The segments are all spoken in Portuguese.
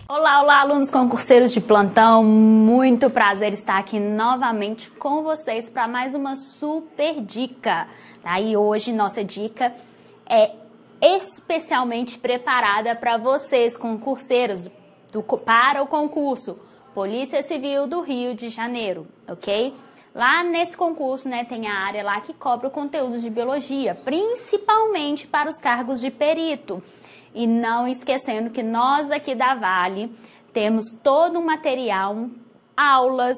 Olá, olá, alunos concurseiros de plantão, muito prazer estar aqui novamente com vocês para mais uma super dica, tá? E hoje nossa dica é especialmente preparada para vocês concurseiros para o concurso Polícia Civil do Rio de Janeiro, ok? Lá nesse concurso, né, tem a área lá que cobre o conteúdo de biologia, principalmente para os cargos de perito. E não esquecendo que nós aqui da Vale temos todo um material, aulas,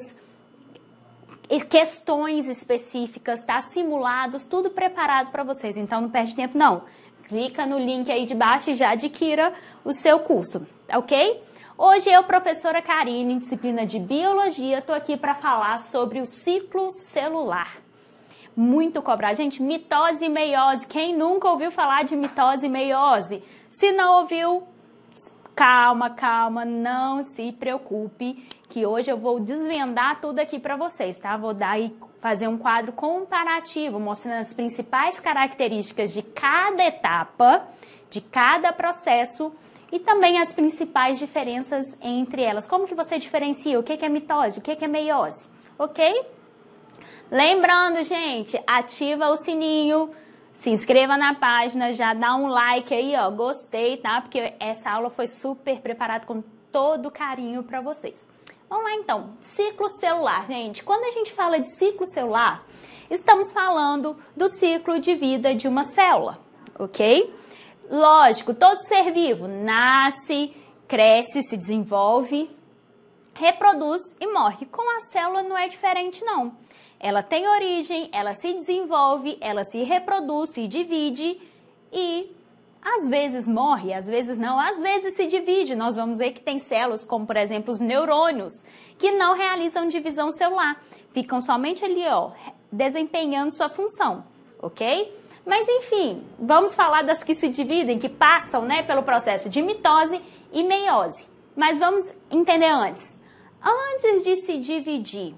questões específicas, tá? Simulados, tudo preparado para vocês. Então não perde tempo não. Clica no link aí de baixo e já adquira o seu curso, ok? Hoje eu, professora Karine, disciplina de Biologia, tô aqui para falar sobre o ciclo celular. Muito cobrado. Gente, mitose e meiose. Quem nunca ouviu falar de mitose e meiose? Se não ouviu, calma, calma, não se preocupe, que hoje eu vou desvendar tudo aqui para vocês, tá? Vou fazer um quadro comparativo, mostrando as principais características de cada etapa, de cada processo e também as principais diferenças entre elas. Como que você diferencia o que é mitose, o que é meiose, ok? Lembrando, gente, ativa o sininho, se inscreva na página, já dá um like aí, ó, gostei, tá? Porque essa aula foi super preparada com todo carinho para vocês. Vamos lá então, ciclo celular, gente. Quando a gente fala de ciclo celular, estamos falando do ciclo de vida de uma célula, ok? Lógico, todo ser vivo nasce, cresce, se desenvolve, reproduz e morre. Com a célula não é diferente não. Ela tem origem, ela se desenvolve, ela se reproduz, se divide e às vezes morre, às vezes não, às vezes se divide. Nós vamos ver que tem células, como por exemplo os neurônios, que não realizam divisão celular. Ficam somente ali, ó, desempenhando sua função, ok? Mas enfim, vamos falar das que se dividem, que passam, né, pelo processo de mitose e meiose. Mas vamos entender antes. Antes de se dividir,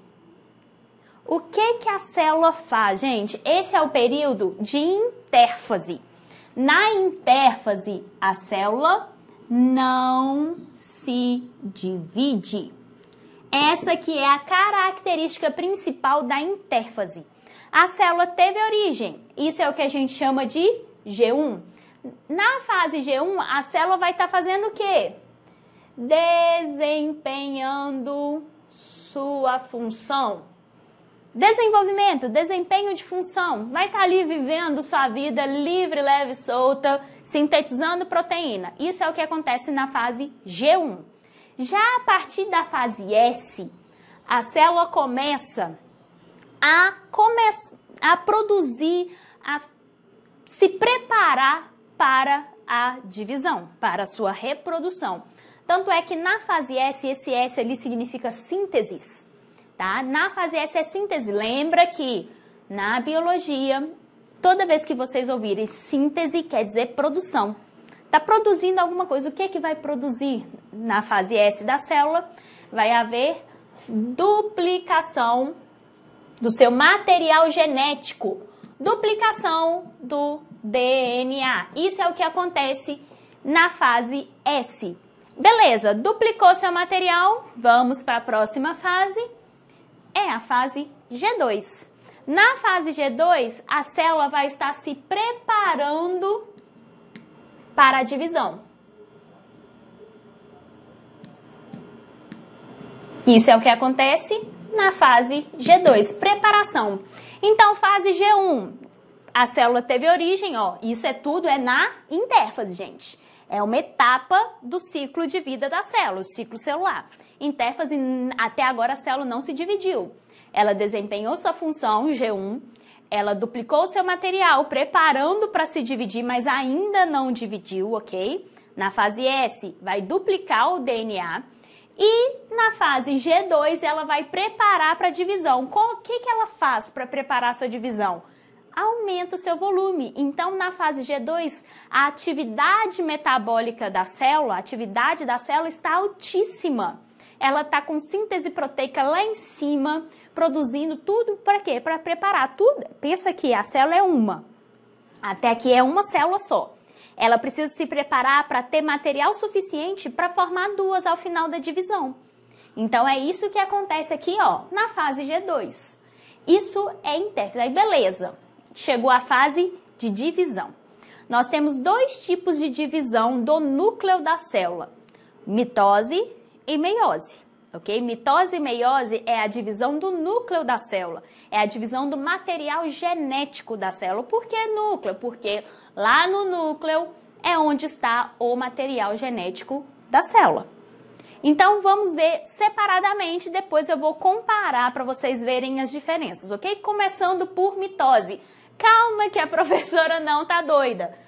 o que a célula faz, gente? Esse é o período de intérfase. Na intérfase, a célula não se divide. Essa que é a característica principal da intérfase. A célula teve origem. Isso é o que a gente chama de G1. Na fase G1, a célula vai estar fazendo o quê? Desempenhando sua função. Desenvolvimento, desempenho de função, vai estar ali vivendo sua vida livre, leve, solta, sintetizando proteína. Isso é o que acontece na fase G1. Já a partir da fase S, a célula começa a produzir, a se preparar para a divisão, para a sua reprodução. Tanto é que na fase S, esse S ali significa sínteses. Tá? Na fase S é síntese. Lembra que na biologia, toda vez que vocês ouvirem síntese, quer dizer produção. Está produzindo alguma coisa. O que vai produzir na fase S da célula? Vai haver duplicação do seu material genético. Duplicação do DNA. Isso é o que acontece na fase S. Beleza, duplicou seu material. Vamos para a próxima fase. É a fase G2. Na fase G2, a célula vai estar se preparando para a divisão. Isso é o que acontece na fase G2, preparação. Então, fase G1, a célula teve origem, ó, isso é tudo, é na intérfase, gente. É uma etapa do ciclo de vida da célula, o ciclo celular. Intérfase, até agora a célula não se dividiu. Ela desempenhou sua função, G1, ela duplicou seu material, preparando para se dividir, mas ainda não dividiu, ok? Na fase S, vai duplicar o DNA. E na fase G2, ela vai preparar para a divisão. O que ela faz para preparar a sua divisão? Aumenta o seu volume. Então, na fase G2, a atividade metabólica da célula, a atividade da célula está altíssima. Ela está com síntese proteica lá em cima, produzindo tudo para quê? Para preparar tudo. Pensa que a célula é uma. Até aqui é uma célula só. ela precisa se preparar para ter material suficiente para formar duas ao final da divisão. Então, é isso que acontece aqui, ó, na fase G2. Isso é intérfase. Aí, beleza. Chegou a fase de divisão. Nós temos dois tipos de divisão do núcleo da célula. Mitose e meiose, ok? Mitose e meiose é a divisão do núcleo da célula. É a divisão do material genético da célula. Por que núcleo? Porque lá no núcleo é onde está o material genético da célula. Então, vamos ver separadamente, depois eu vou comparar para vocês verem as diferenças, ok? Começando por mitose. Calma que a professora não tá doida.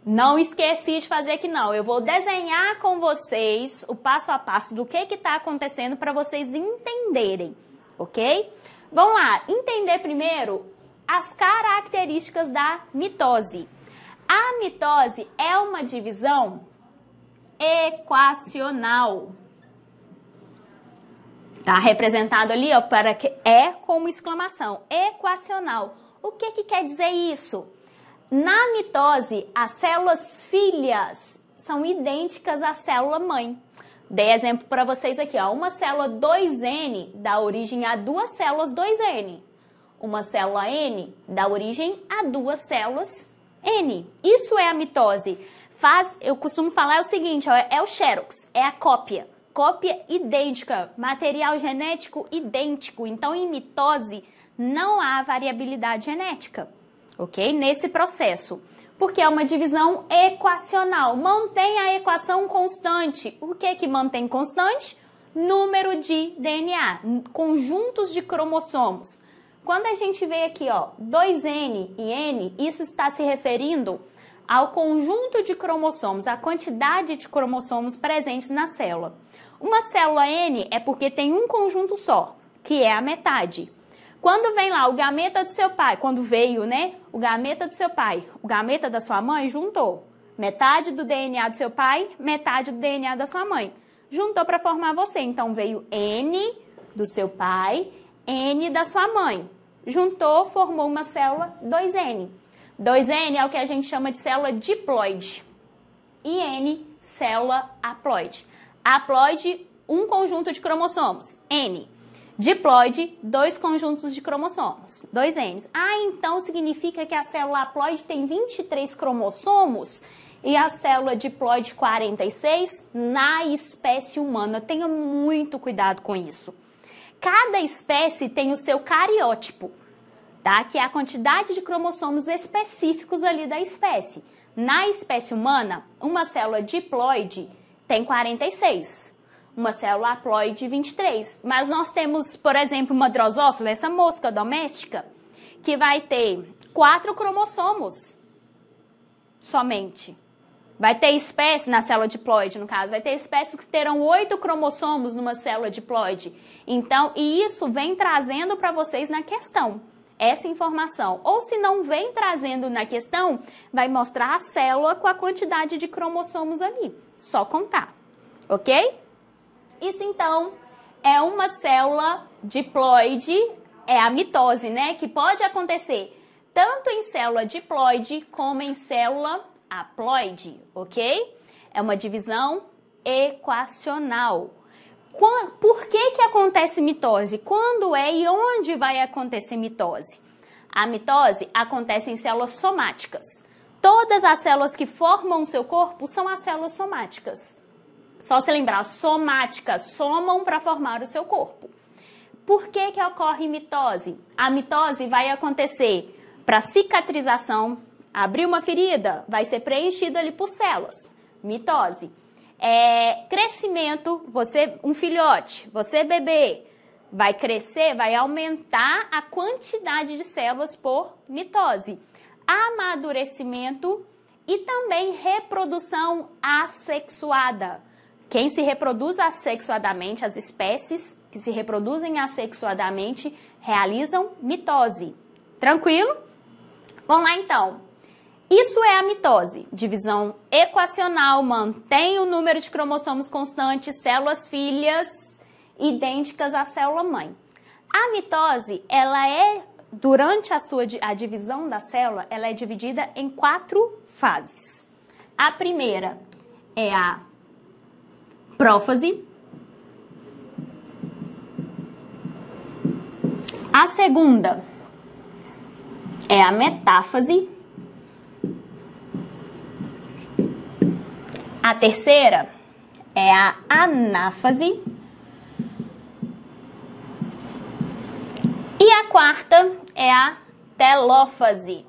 Não esqueci de fazer aqui não. Eu vou desenhar com vocês o passo a passo do que está acontecendo para vocês entenderem, ok? Vamos lá, entender primeiro as características da mitose. A mitose é uma divisão equacional. Tá representado ali, ó, para que é como exclamação, equacional. O que que quer dizer isso? Na mitose, as células filhas são idênticas à célula mãe. Dei exemplo para vocês aqui, ó, uma célula 2N dá origem a duas células 2N. Uma célula N dá origem a duas células N. Isso é a mitose. Eu costumo falar o seguinte, ó, é o xerox, é a cópia. Cópia idêntica, material genético idêntico. Então, em mitose, não há variabilidade genética, ok? Nesse processo. Porque é uma divisão equacional. Mantém a equação constante. O que que mantém constante? Número de DNA, conjuntos de cromossomos. Quando a gente vê aqui, ó, 2N e N, isso está se referindo ao conjunto de cromossomos, a quantidade de cromossomos presentes na célula. Uma célula N é porque tem um conjunto só, que é a metade. Quando vem lá o gameta do seu pai, quando veio, né, o gameta do seu pai, o gameta da sua mãe, juntou. Metade do DNA do seu pai, metade do DNA da sua mãe. Juntou para formar você. Então, veio N do seu pai, N da sua mãe. Juntou, formou uma célula 2N. 2N é o que a gente chama de célula diploide. E N, célula haploide. Haploide, um conjunto de cromossomos. N. Diploide, dois conjuntos de cromossomos. 2Ns. Ah, então significa que a célula haploide tem 23 cromossomos e a célula diploide 46 na espécie humana. Tenha muito cuidado com isso. Cada espécie tem o seu cariótipo, tá? Que é a quantidade de cromossomos específicos ali da espécie. Na espécie humana, uma célula diploide tem 46. Uma célula haploide 23. Mas nós temos, por exemplo, uma drosófila, essa mosca doméstica, que vai ter 4 cromossomos somente. Vai ter espécie na célula diploide, no caso, vai ter espécies que terão 8 cromossomos numa célula diploide. Então, e isso vem trazendo para vocês na questão, essa informação. Ou se não vem trazendo na questão, vai mostrar a célula com a quantidade de cromossomos ali. Só contar, ok? Isso, então, é uma célula diploide, é a mitose, né? Que pode acontecer tanto em célula diploide como em célula haploide, ok? É uma divisão equacional. Por que que acontece mitose? Quando é e onde vai acontecer mitose? A mitose acontece em células somáticas. Todas as células que formam o seu corpo são as células somáticas. Só se lembrar, somáticas somam para formar o seu corpo. Por que que ocorre mitose? A mitose vai acontecer para cicatrização. Abrir uma ferida, vai ser preenchida ali por células. Mitose. Crescimento, você, um filhote, você bebê, vai crescer, vai aumentar a quantidade de células por mitose. Amadurecimento e também reprodução assexuada. Quem se reproduz assexuadamente, as espécies que se reproduzem assexuadamente, realizam mitose. Tranquilo? Vamos lá então. Isso é a mitose, divisão equacional, mantém o número de cromossomos constante, células filhas idênticas à célula mãe. A mitose, ela é, durante a divisão da célula, ela é dividida em 4 fases. A primeira é a prófase. A segunda é a metáfase. A terceira é a anáfase. E a quarta é a telófase.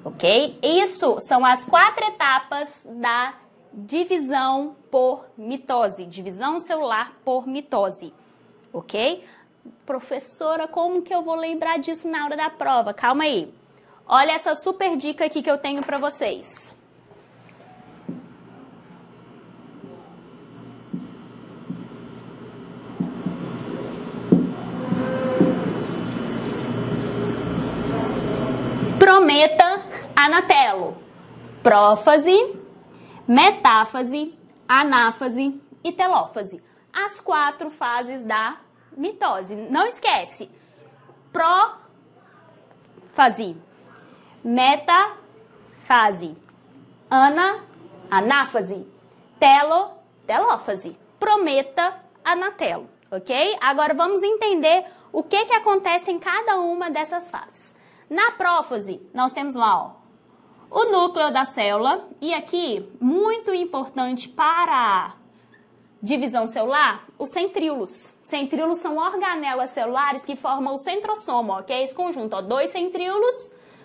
Ok? Isso são as 4 etapas da divisão por mitose. Divisão celular por mitose. Ok? Professora, como que eu vou lembrar disso na hora da prova? Calma aí. Olha essa super dica aqui que eu tenho para vocês. Prometa Anatelo. Prófase, metáfase, anáfase e telófase. As 4 fases da mitose. Não esquece. Prófase, metafase, anáfase, telófase. Prometa Anatelo, ok? Agora vamos entender o que acontece em cada uma dessas fases. Na prófase, nós temos lá, ó, o núcleo da célula. E aqui, muito importante para a divisão celular, os centríolos. Centríolos são organelas celulares que formam o centrossomo, ó, que é esse conjunto, ó, 2 centríolos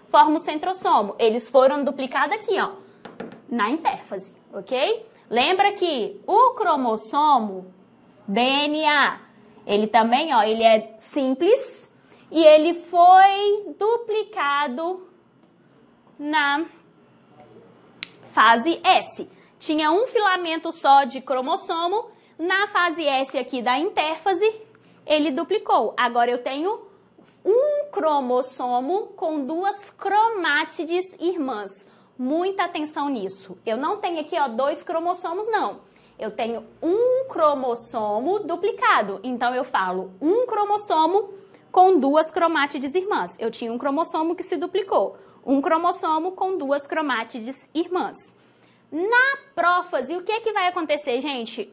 formam o centrossomo. Eles foram duplicados aqui, ó, na intérfase, ok? Lembra que o cromossomo DNA, ele também, ó, ele é simples e ele foi duplicado na fase S. Tinha um filamento só de cromossomo. Na fase S aqui da intérfase, ele duplicou. Agora eu tenho um cromossomo com 2 cromátides irmãs. Muita atenção nisso. Eu não tenho aqui, ó, 2 cromossomos, não. Eu tenho um cromossomo duplicado. Então eu falo um cromossomo com 2 cromátides irmãs. Eu tinha um cromossomo que se duplicou. Um cromossomo com 2 cromátides irmãs. Na prófase, o que vai acontecer, gente?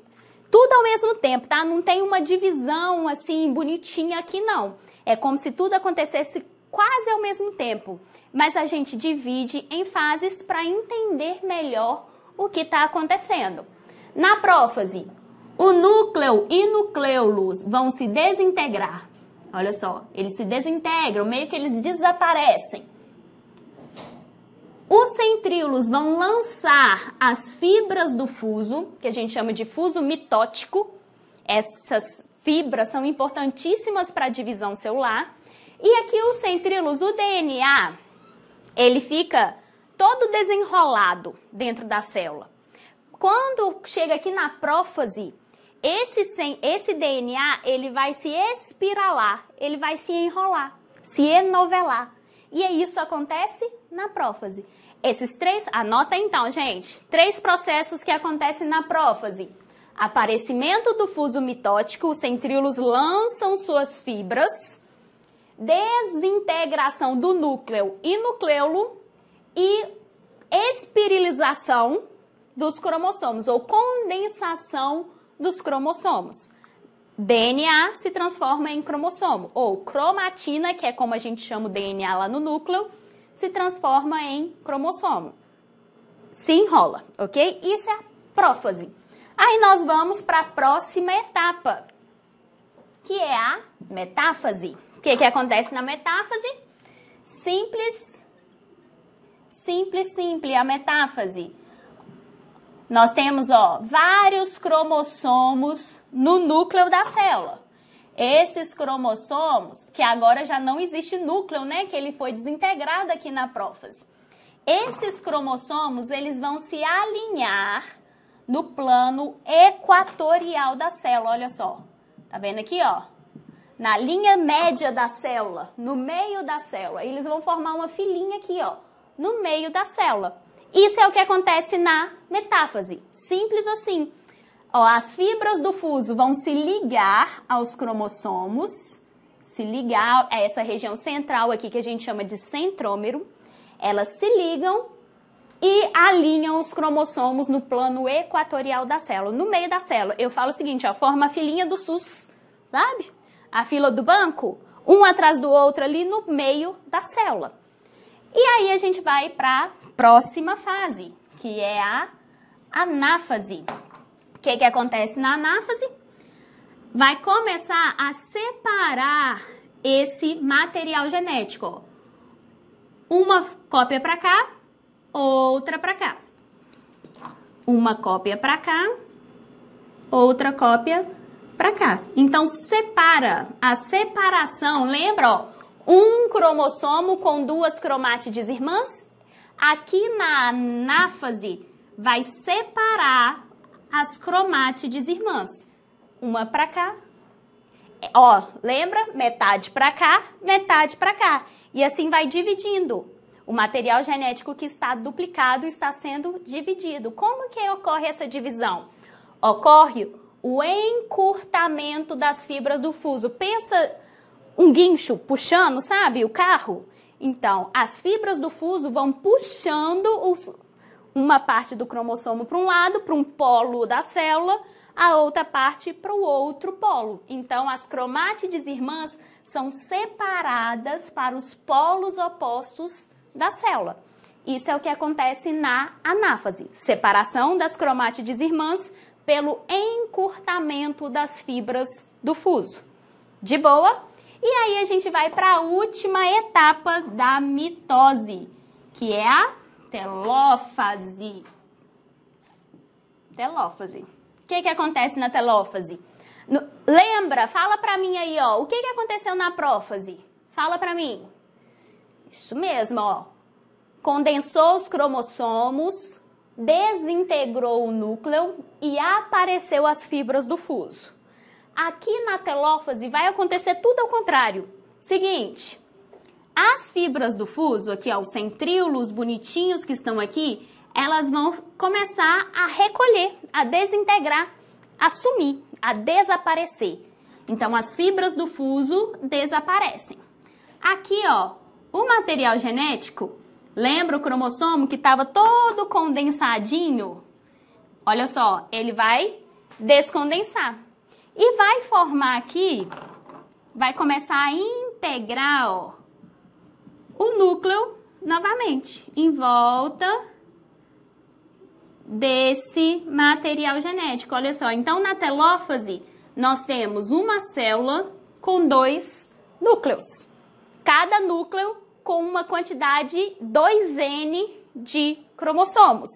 Tudo ao mesmo tempo, tá? Não tem uma divisão assim bonitinha aqui, não. É como se tudo acontecesse quase ao mesmo tempo. Mas a gente divide em fases para entender melhor o que está acontecendo. Na prófase, o núcleo e nucleolus vão se desintegrar. Olha só, eles se desintegram, meio que eles desaparecem. Os centríolos vão lançar as fibras do fuso, que a gente chama de fuso mitótico. Essas fibras são importantíssimas para a divisão celular. E aqui os centríolos, o DNA, ele fica todo desenrolado dentro da célula. Quando chega aqui na prófase, esse DNA, ele vai se espiralar, ele vai se enrolar, se enovelar. E isso acontece na prófase. Esses 3, anota então, gente, 3 processos que acontecem na prófase. Aparecimento do fuso mitótico, os centríolos lançam suas fibras, desintegração do núcleo e nucleolo e espiralização dos cromossomos, ou condensação dos cromossomos. DNA se transforma em cromossomo, ou cromatina, que é como a gente chama o DNA lá no núcleo, se transforma em cromossomo. Se enrola, ok? Isso é a prófase. Aí nós vamos para a próxima etapa, que é a metáfase. O que acontece na metáfase? Simples, a metáfase. Nós temos, ó, vários cromossomos no núcleo da célula. Esses cromossomos, que agora já não existe núcleo, né? Que ele foi desintegrado aqui na prófase. Esses cromossomos, eles vão se alinhar no plano equatorial da célula. Olha só. Tá vendo aqui, ó? Na linha média da célula, no meio da célula. Eles vão formar uma filinha aqui, ó, no meio da célula. Isso é o que acontece na metáfase. Simples assim. Ó, as fibras do fuso vão se ligar aos cromossomos, se ligar a essa região central aqui que a gente chama de centrômero. Elas se ligam e alinham os cromossomos no plano equatorial da célula, no meio da célula. Eu falo o seguinte, ó, forma a filinha do SUS, sabe? A fila do banco, um atrás do outro ali no meio da célula. E aí a gente vai para a próxima fase, que é a anáfase. O que acontece na anáfase? Vai começar a separar esse material genético, ó. Uma cópia para cá, outra para cá. Uma cópia para cá, outra cópia para cá. Então, separa. A separação, lembra, ó, um cromossomo com duas cromátides irmãs. Aqui na anáfase, vai separar as cromátides irmãs. Uma para cá. Ó, lembra? Metade para cá, metade para cá. E assim vai dividindo. O material genético que está duplicado está sendo dividido. Como que ocorre essa divisão? Ocorre o encurtamento das fibras do fuso. Pensa um guincho puxando, sabe? O carro. Então, as fibras do fuso vão puxando uma parte do cromossomo para um lado, para um polo da célula, a outra parte para o outro polo. Então, as cromátides irmãs são separadas para os polos opostos da célula. Isso é o que acontece na anáfase. Separação das cromátides irmãs pelo encurtamento das fibras do fuso. De boa? E aí a gente vai para a última etapa da mitose, que é a telófase. Telófase. O que acontece na telófase? Lembra? Fala pra mim aí, ó. O que aconteceu na prófase? Fala pra mim. Isso mesmo, ó. Condensou os cromossomos, desintegrou o núcleo e apareceu as fibras do fuso. Aqui na telófase vai acontecer tudo ao contrário. Seguinte, as fibras do fuso, aqui ó, os centríolos bonitinhos que estão aqui, elas vão começar a recolher, a desintegrar, a sumir, a desaparecer. Então, as fibras do fuso desaparecem. Aqui, ó, o material genético, lembra o cromossomo que estava todo condensadinho? Olha só, ele vai descondensar. E vai formar aqui, vai começar a integrar, ó, o núcleo novamente, em volta desse material genético. Olha só, então na telófase nós temos uma célula com 2 núcleos. Cada núcleo com uma quantidade 2N de cromossomos.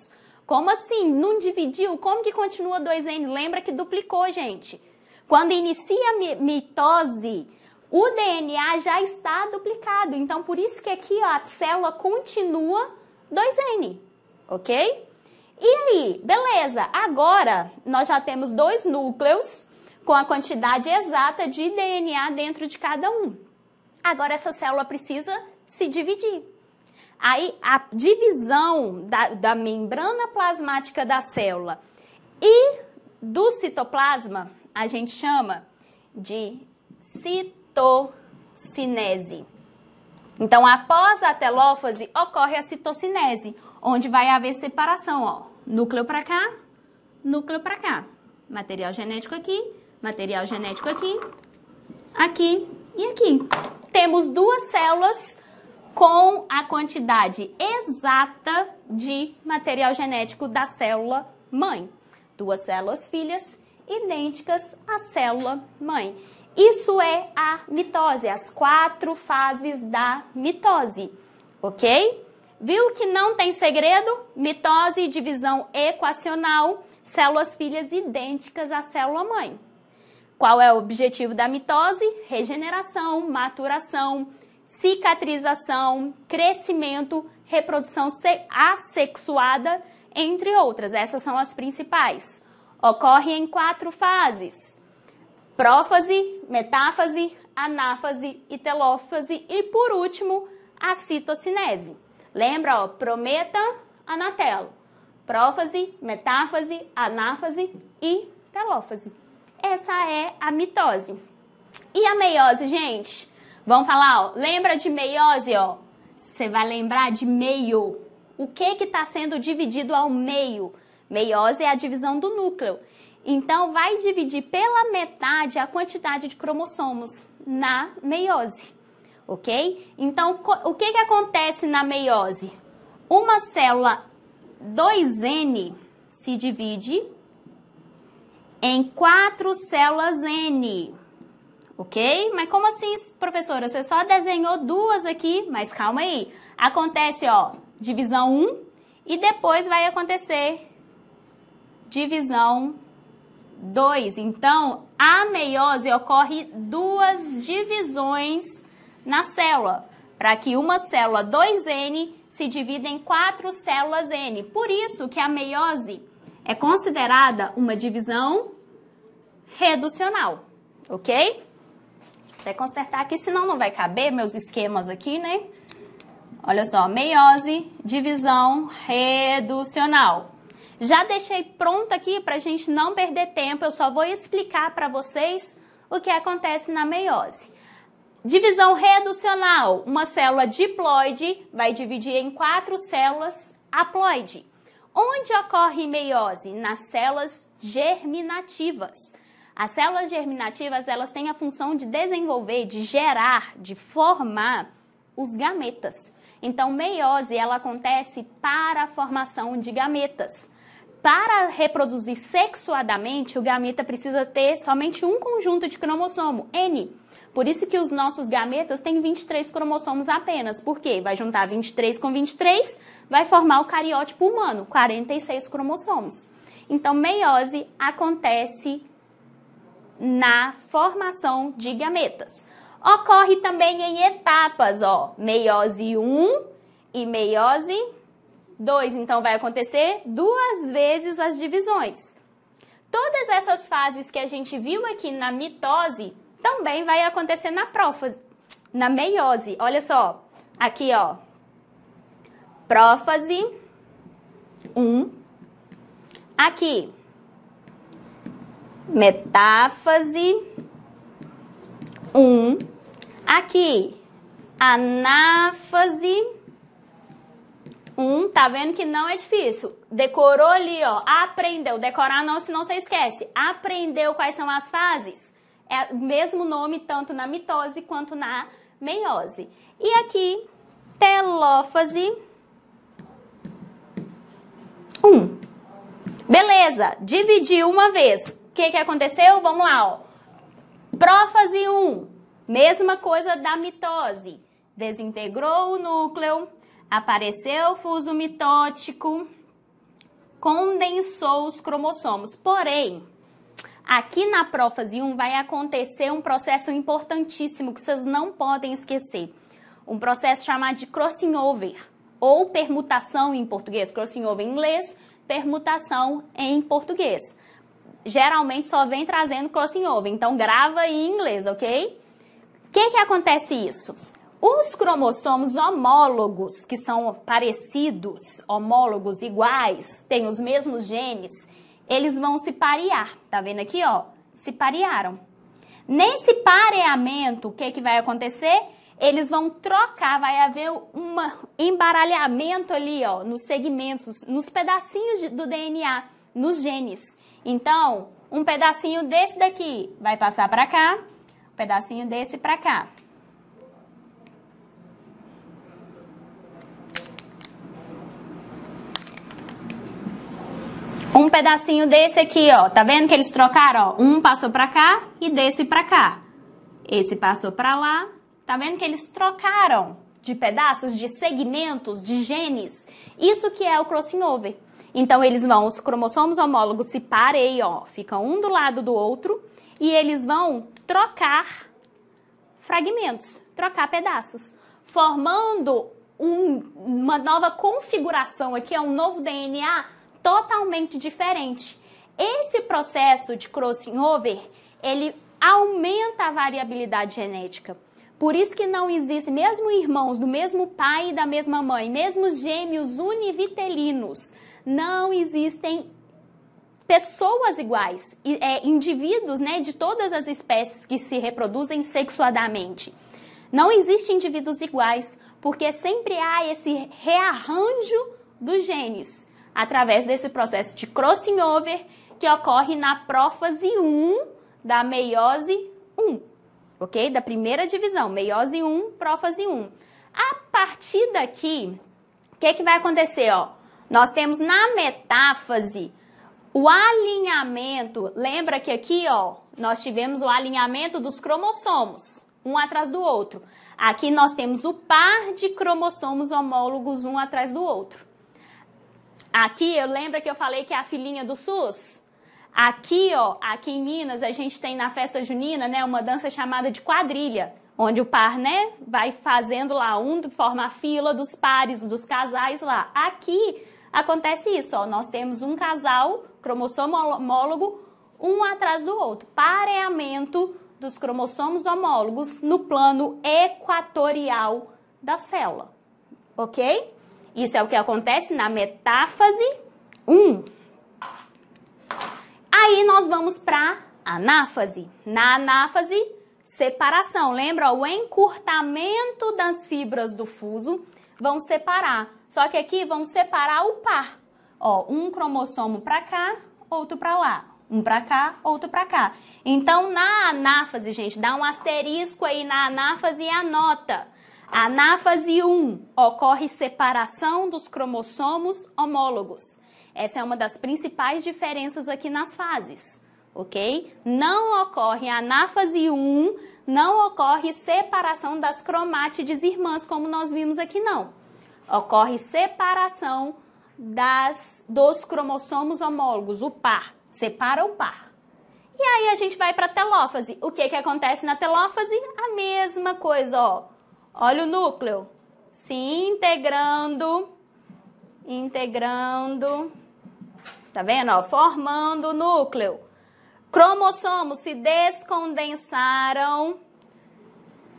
Como assim? Não dividiu? Como que continua 2N? Lembra que duplicou, gente. Quando inicia a mitose, o DNA já está duplicado. Então, por isso que aqui ó, a célula continua 2N, ok? E aí, beleza, agora nós já temos 2 núcleos com a quantidade exata de DNA dentro de cada um. Agora essa célula precisa se dividir. Aí a divisão da membrana plasmática da célula e do citoplasma a gente chama de citocinese. Então, após a telófase, ocorre a citocinese, onde vai haver separação, ó, núcleo para cá, núcleo para cá. Material genético aqui, material genético aqui, aqui e aqui. Temos 2 células com a quantidade exata de material genético da célula mãe. 2 células filhas idênticas à célula mãe. Isso é a mitose, as 4 fases da mitose, ok? Viu que não tem segredo? Mitose e divisão equacional, células filhas idênticas à célula mãe. Qual é o objetivo da mitose? Regeneração, maturação, cicatrização, crescimento, reprodução assexuada, entre outras. Essas são as principais. Ocorre em 4 fases: prófase, metáfase, anáfase e telófase e, por último, a citocinese. Lembra, ó, prometa, anatelo. Prófase, metáfase, anáfase e telófase. Essa é a mitose. E a meiose, gente? Vamos falar, ó, lembra de meiose, ó? Você vai lembrar de meio. O que está sendo dividido ao meio? Meiose é a divisão do núcleo. Então, vai dividir pela metade a quantidade de cromossomos na meiose, ok? Então, o que acontece na meiose? Uma célula 2N se divide em 4 células N, ok? Mas como assim, professora? Você só desenhou 2 aqui, mas calma aí. Acontece, ó, divisão 1 e depois vai acontecer divisão 2. Então, a meiose ocorre 2 divisões na célula, para que uma célula 2N se divida em 4 células N. Por isso que a meiose é considerada uma divisão reducional, ok? Vou até consertar aqui, senão não vai caber meus esquemas aqui, né? Olha só, meiose, divisão reducional. Já deixei pronto aqui para a gente não perder tempo, eu só vou explicar para vocês o que acontece na meiose. Divisão reducional, uma célula diploide vai dividir em 4 células haploide. Onde ocorre meiose? Nas células germinativas. As células germinativas, elas têm a função de desenvolver, de gerar, de formar os gametas. Então, meiose, ela acontece para a formação de gametas. Para reproduzir sexuadamente, o gameta precisa ter somente um conjunto de cromossomo, N. Por isso que os nossos gametas têm 23 cromossomos apenas. Por quê? Vai juntar 23 com 23, vai formar o cariótipo humano, 46 cromossomos. Então, meiose acontece na formação de gametas. Ocorre também em etapas, ó, meiose 1 e meiose 2. Então, vai acontecer 2 vezes as divisões. Todas essas fases que a gente viu aqui na mitose também vai acontecer na prófase, na meiose. Olha só, aqui, ó, prófase 1, aqui, metáfase 1, aqui, anáfase 1, tá vendo que não é difícil? Decorou ali, ó, aprendeu, decorar não, senão você esquece. Aprendeu quais são as fases? É o mesmo nome tanto na mitose quanto na meiose. E aqui, telófase 1. Beleza, dividiu uma vez. O que aconteceu? Vamos lá, ó. Prófase 1, mesma coisa da mitose. Desintegrou o núcleo, apareceu o fuso mitótico, condensou os cromossomos. Porém, aqui na prófase 1 vai acontecer um processo importantíssimo que vocês não podem esquecer. Um processo chamado de crossing over, ou permutação em português. Crossing over em inglês, permutação em português. Geralmente só vem trazendo crossing over, então grava aí em inglês, ok? O que acontece isso? Os cromossomos homólogos, que são parecidos, homólogos iguais, têm os mesmos genes, eles vão se parear. Tá vendo aqui, ó? Se parearam. Nesse pareamento, o que vai acontecer? Eles vão trocar, vai haver um embaralhamento ali, ó, nos segmentos, nos pedacinhos do DNA, nos genes. Então, um pedacinho desse daqui vai passar para cá, um pedacinho desse para cá. Um pedacinho desse aqui, ó, tá vendo que eles trocaram, ó? Um passou pra cá e desse pra cá. Esse passou pra lá, tá vendo que eles trocaram de pedaços, de segmentos, de genes? Isso que é o crossing over. Então, eles vão, os cromossomos homólogos se pareiam, ó, ficam um do lado do outro e eles vão trocar fragmentos, trocar pedaços, formando uma nova configuração aqui, é um novo DNA totalmente diferente. Esse processo de crossing over, ele aumenta a variabilidade genética. Por isso que não existe, mesmo irmãos do mesmo pai e da mesma mãe, mesmo gêmeos univitelinos, não existem pessoas iguais, indivíduos, né, de todas as espécies que se reproduzem sexuadamente. Não existem indivíduos iguais, porque sempre há esse rearranjo dos genes, através desse processo de crossing over que ocorre na prófase 1 da meiose 1, ok? Da primeira divisão, meiose 1, prófase 1. A partir daqui, o que vai acontecer, ó? Nós temos na metáfase o alinhamento, lembra que aqui, ó, nós tivemos o alinhamento dos cromossomos, um atrás do outro. Aqui nós temos o par de cromossomos homólogos um atrás do outro. Aqui, lembra que eu falei que é a filhinha do SUS? Aqui, ó, aqui em Minas, a gente tem na festa junina, né, uma dança chamada de quadrilha, onde o par, né, vai fazendo lá, forma a fila dos pares, dos casais lá. Aqui acontece isso, ó, nós temos um casal, cromossomo homólogo, um atrás do outro. Pareamento dos cromossomos homólogos no plano equatorial da célula, ok? Isso é o que acontece na metáfase 1. Aí nós vamos para a anáfase. Na anáfase, separação. Lembra? O encurtamento das fibras do fuso vão separar. Só que aqui vão separar o par. Ó, um cromossomo para cá, outro para lá. Um para cá, outro para cá. Então, na anáfase, gente, dá um asterisco aí na anáfase e anota. Anáfase 1, ocorre separação dos cromossomos homólogos. Essa é uma das principais diferenças aqui nas fases, ok? Não ocorre anáfase 1, não ocorre separação das cromátides irmãs, como nós vimos aqui, não. Ocorre separação dos cromossomos homólogos, o par, separa o par. E aí a gente vai para a telófase. O que acontece na telófase? A mesma coisa, ó. Olha o núcleo se integrando, tá vendo? Ó, formando o núcleo. Cromossomos se descondensaram,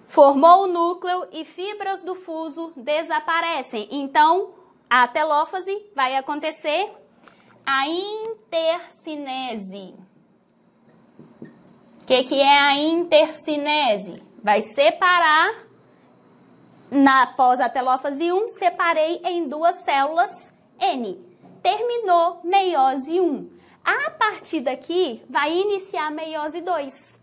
formou o núcleo e fibras do fuso desaparecem. Então, a telófase vai acontecer a intercinese. O que é a intercinese? Vai separar. Após a telófase 1, separei em duas células N. Terminou meiose 1. A partir daqui, vai iniciar a meiose 2.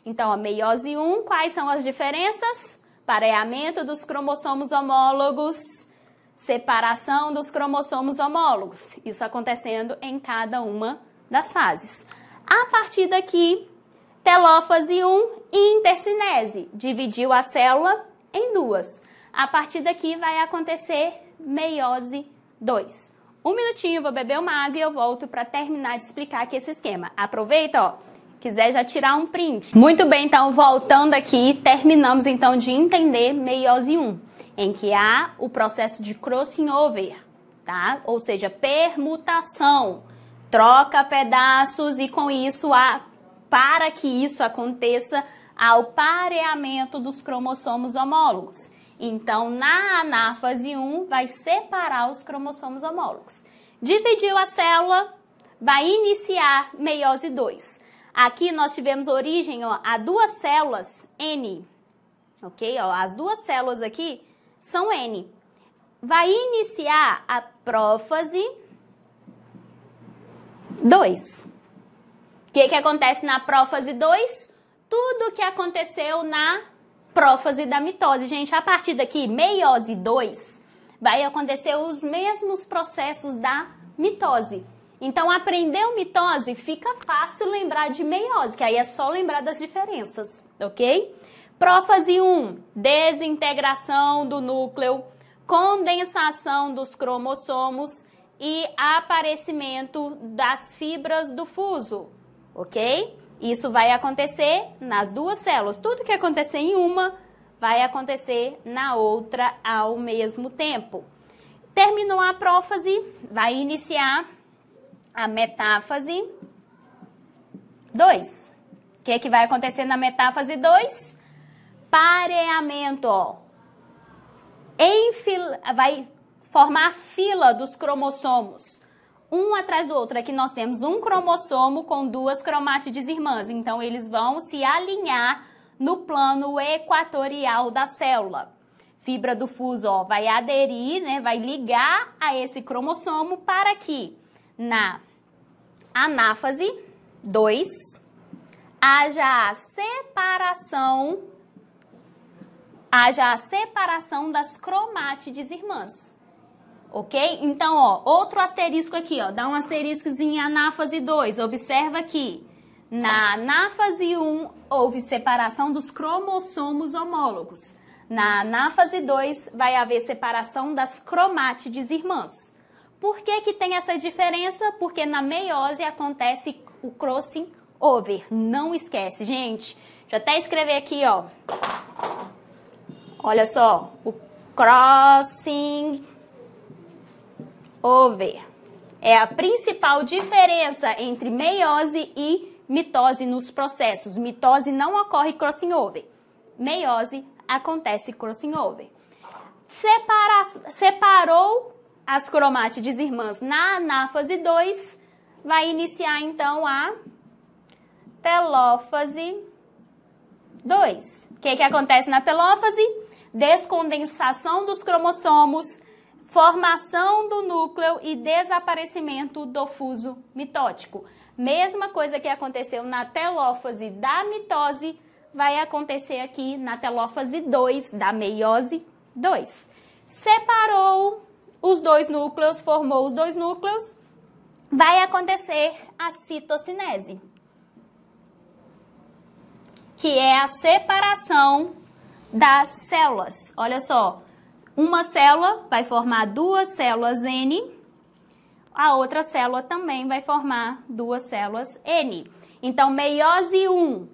Então, a meiose 1, quais são as diferenças? Pareamento dos cromossomos homólogos, separação dos cromossomos homólogos. Isso acontecendo em cada uma das fases. A partir daqui, telófase 1, intercinese. Dividiu a célula em duas. A partir daqui vai acontecer meiose 2. Um minutinho, vou beber uma água e eu volto para terminar de explicar aqui esse esquema. Aproveita, ó, quiser já tirar um print. Muito bem, então, voltando aqui, terminamos então de entender meiose 1, em que há o processo de crossing over, tá? Ou seja, permutação, troca pedaços e com isso, para que isso aconteça, há o pareamento dos cromossomos homólogos. Então, na anáfase 1, vai separar os cromossomos homólogos. Dividiu a célula, vai iniciar meiose 2. Aqui nós tivemos origem, ó, a duas células N, ok? Ó, as duas células aqui são N. Vai iniciar a prófase 2. O que acontece na prófase 2? Tudo o que aconteceu na prófase da mitose. Gente, a partir daqui, meiose 2, vai acontecer os mesmos processos da mitose. Então, aprendeu mitose, fica fácil lembrar de meiose, que aí é só lembrar das diferenças, ok? Prófase 1, desintegração do núcleo, condensação dos cromossomos e aparecimento das fibras do fuso, ok? Isso vai acontecer nas duas células. Tudo que acontecer em uma vai acontecer na outra ao mesmo tempo. Terminou a prófase, vai iniciar a metáfase 2. O que vai acontecer na metáfase 2? Pareamento, ó. Vai formar a fila dos cromossomos, um atrás do outro. Aqui nós temos um cromossomo com duas cromátides irmãs. Então, eles vão se alinhar no plano equatorial da célula. fibra do fuso, ó, vai aderir, né, vai ligar a esse cromossomo para que na anáfase 2 haja a separação das cromátides irmãs. Ok? Então, ó, outro asterisco aqui, ó, dá um asteriscozinho em anáfase 2, observa aqui. Na anáfase 1 houve separação dos cromossomos homólogos. Na anáfase 2 vai haver separação das cromátides irmãs. Por que que tem essa diferença? Porque na meiose acontece o crossing over. Não esquece, gente. Deixa eu até escrever aqui, ó. Olha só, o crossing over é a principal diferença entre meiose e mitose nos processos. Mitose não ocorre crossing over. Meiose acontece crossing over. Separou as cromátides irmãs na anáfase 2, vai iniciar então a telófase 2. O que acontece na telófase? Descondensação dos cromossomos, formação do núcleo e desaparecimento do fuso mitótico. Mesma coisa que aconteceu na telófase da mitose, vai acontecer aqui na telófase 2 da meiose 2. Separou os dois núcleos, formou os dois núcleos, vai acontecer a citocinese, que é a separação das células. Olha só, uma célula vai formar duas células N, a outra célula também vai formar duas células N. Então, meiose 1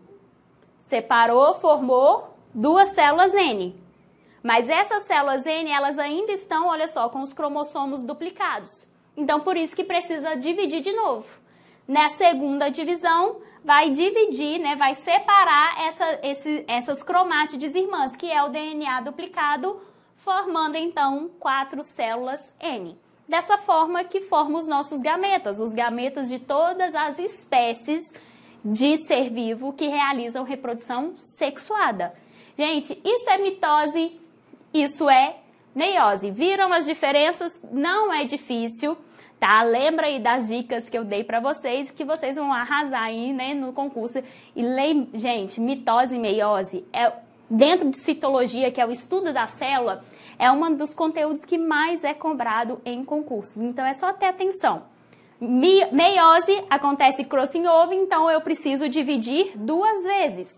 separou, formou duas células N. Mas essas células N, elas ainda estão, olha só, com os cromossomos duplicados. Então, por isso que precisa dividir de novo. Na segunda divisão, vai dividir, né, vai separar essas cromátides irmãs, que é o DNA duplicado, formando, então, 4 células N. Dessa forma que formam os nossos gametas, os gametas de todas as espécies de ser vivo que realizam reprodução sexuada. Gente, isso é mitose, isso é meiose. Viram as diferenças? Não é difícil, tá? Lembra aí das dicas que eu dei para vocês, que vocês vão arrasar aí, né, no concurso. E gente, mitose e meiose, dentro de citologia, que é o estudo da célula, é um dos conteúdos que mais é cobrado em concursos. Então, é só ter atenção. Meiose acontece crossing over, então eu preciso dividir 2 vezes.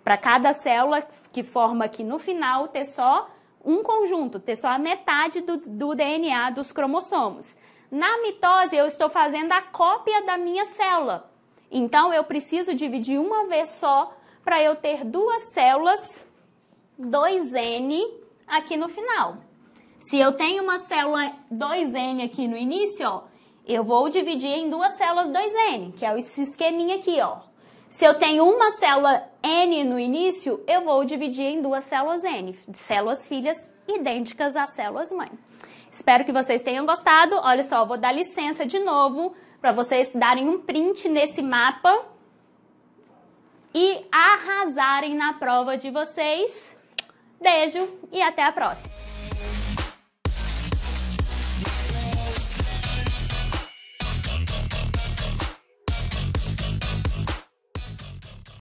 Para cada célula que forma aqui no final, ter só um conjunto, ter só a metade do DNA dos cromossomos. Na mitose, eu estou fazendo a cópia da minha célula. Então, eu preciso dividir uma vez só para eu ter 2 células, 2N, aqui no final. Se eu tenho uma célula 2N aqui no início, ó, eu vou dividir em 2 células 2N, que é esse esqueminha aqui, ó. Se eu tenho uma célula N no início, eu vou dividir em 2 células N, células filhas idênticas às células mãe. Espero que vocês tenham gostado. Olha só, eu vou dar licença de novo para vocês darem um print nesse mapa e arrasarem na prova de vocês. Beijo e até a próxima!